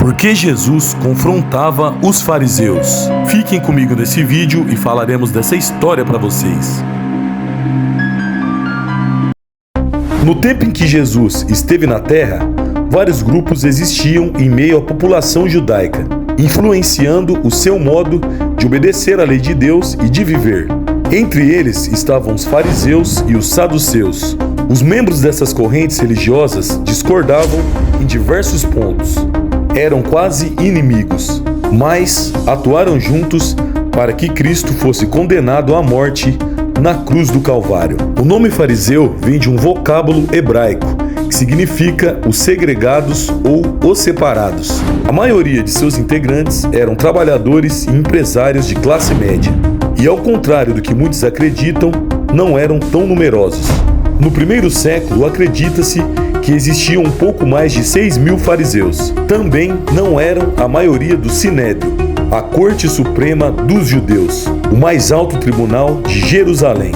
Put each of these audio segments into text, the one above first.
Porque Jesus confrontava os fariseus. Fiquem comigo nesse vídeo e falaremos dessa história para vocês. No tempo em que Jesus esteve na terra, vários grupos existiam em meio à população judaica, influenciando o seu modo de obedecer à lei de Deus e de viver. Entre eles estavam os fariseus e os saduceus. Os membros dessas correntes religiosas discordavam em diversos pontos. Eram quase inimigos, mas atuaram juntos para que Cristo fosse condenado à morte na cruz do Calvário. O nome fariseu vem de um vocábulo hebraico que significa os segregados ou os separados. A maioria de seus integrantes eram trabalhadores e empresários de classe média, e ao contrário do que muitos acreditam, não eram tão numerosos. No primeiro século, acredita-se que existiam um pouco mais de 6.000 fariseus. Também não eram a maioria do Sinédrio, a corte suprema dos judeus, o mais alto tribunal de Jerusalém.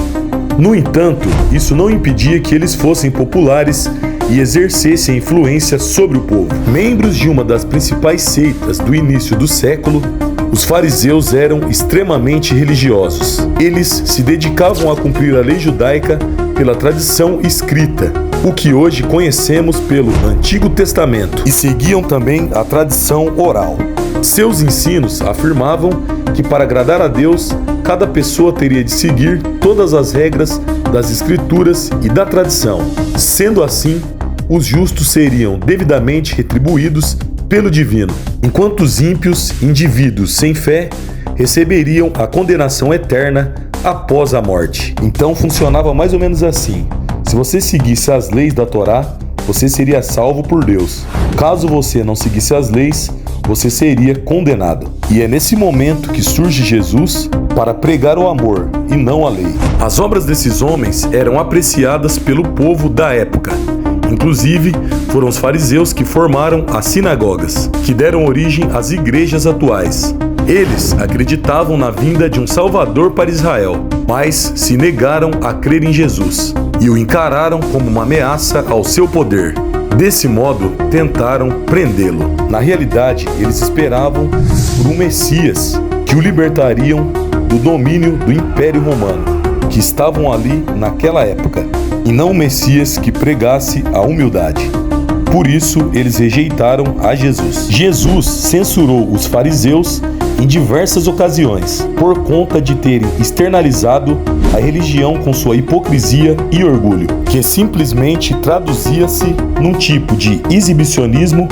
No entanto, isso não impedia que eles fossem populares e exercessem influência sobre o povo. Membros de uma das principais seitas do início do século, os fariseus eram extremamente religiosos. Eles se dedicavam a cumprir a lei judaica pela tradição escrita, o que hoje conhecemos pelo Antigo Testamento, e seguiam também a tradição oral. Seus ensinos afirmavam que para agradar a Deus, cada pessoa teria de seguir todas as regras das Escrituras e da tradição. Sendo assim, os justos seriam devidamente retribuídos pelo divino, enquanto os ímpios, indivíduos sem fé, receberiam a condenação eterna após a morte. Então funcionava mais ou menos assim: se você seguisse as leis da Torá, você seria salvo por Deus. Caso você não seguisse as leis, você seria condenado. E é nesse momento que surge Jesus para pregar o amor e não a lei. As obras desses homens eram apreciadas pelo povo da época. Inclusive, foram os fariseus que formaram as sinagogas, que deram origem às igrejas atuais. Eles acreditavam na vinda de um Salvador para Israel, mas se negaram a crer em Jesus e o encararam como uma ameaça ao seu poder. Desse modo, tentaram prendê-lo. Na realidade, eles esperavam por um Messias que o libertariam do domínio do Império Romano, que estavam ali naquela época, e não um Messias que pregasse a humildade. Por isso, eles rejeitaram a Jesus. Jesus censurou os fariseus em diversas ocasiões, por conta de terem externalizado a religião com sua hipocrisia e orgulho, que simplesmente traduzia-se num tipo de exibicionismo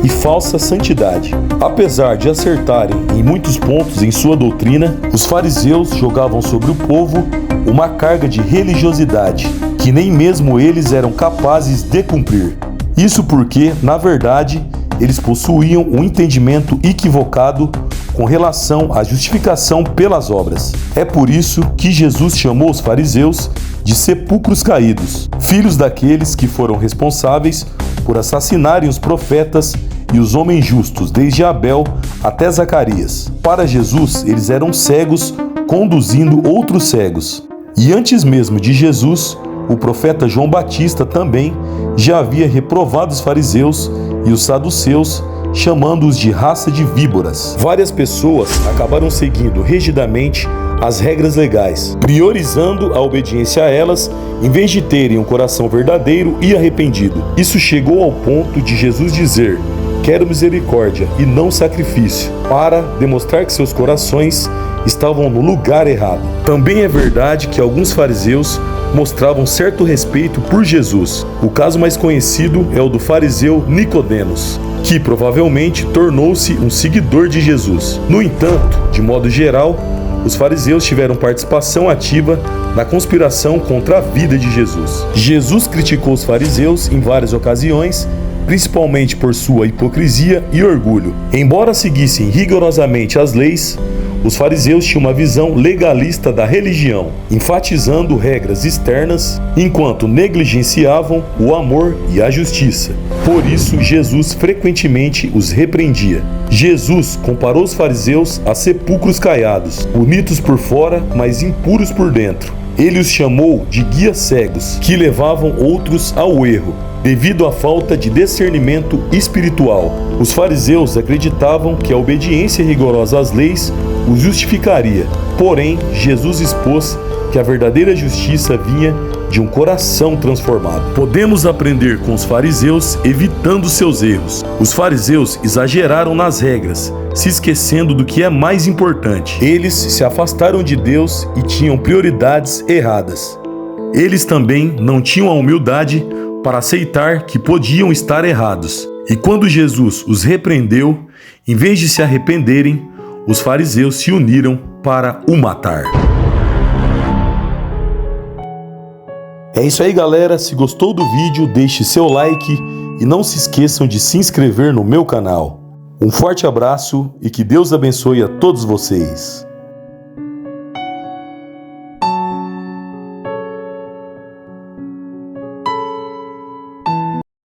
e falsa santidade. Apesar de acertarem em muitos pontos em sua doutrina, os fariseus jogavam sobre o povo uma carga de religiosidade que nem mesmo eles eram capazes de cumprir. Isso porque, na verdade, eles possuíam um entendimento equivocado com relação à justificação pelas obras. É por isso que Jesus chamou os fariseus de sepulcros caídos, filhos daqueles que foram responsáveis por assassinarem os profetas e os homens justos, desde Abel até Zacarias. Para Jesus, eles eram cegos conduzindo outros cegos. E antes mesmo de Jesus, o profeta João Batista também já havia reprovado os fariseus e os saduceus, chamando-os de raça de víboras. Várias pessoas acabaram seguindo rigidamente as regras legais, priorizando a obediência a elas em vez de terem um coração verdadeiro e arrependido. Isso chegou ao ponto de Jesus dizer: "Quero misericórdia e não sacrifício", para demonstrar que seus corações estavam no lugar errado. Também é verdade que alguns fariseus mostravam certo respeito por Jesus. O caso mais conhecido é o do fariseu Nicodemos, que provavelmente tornou-se um seguidor de Jesus. No entanto, de modo geral, os fariseus tiveram participação ativa na conspiração contra a vida de Jesus. Jesus criticou os fariseus em várias ocasiões, principalmente por sua hipocrisia e orgulho. Embora seguissem rigorosamente as leis, os fariseus tinham uma visão legalista da religião, enfatizando regras externas, enquanto negligenciavam o amor e a justiça. Por isso, Jesus frequentemente os repreendia. Jesus comparou os fariseus a sepulcros caiados, bonitos por fora, mas impuros por dentro. Ele os chamou de guias cegos, que levavam outros ao erro, devido à falta de discernimento espiritual. Os fariseus acreditavam que a obediência rigorosa às leis os justificaria. Porém, Jesus expôs que a verdadeira justiça vinha de um coração transformado. Podemos aprender com os fariseus evitando seus erros. Os fariseus exageraram nas regras, se esquecendo do que é mais importante. Eles se afastaram de Deus e tinham prioridades erradas. Eles também não tinham a humildade para aceitar que podiam estar errados. E quando Jesus os repreendeu, em vez de se arrependerem, os fariseus se uniram para o matar. É isso aí, galera. Se gostou do vídeo, deixe seu like e não se esqueçam de se inscrever no meu canal. Um forte abraço e que Deus abençoe a todos vocês.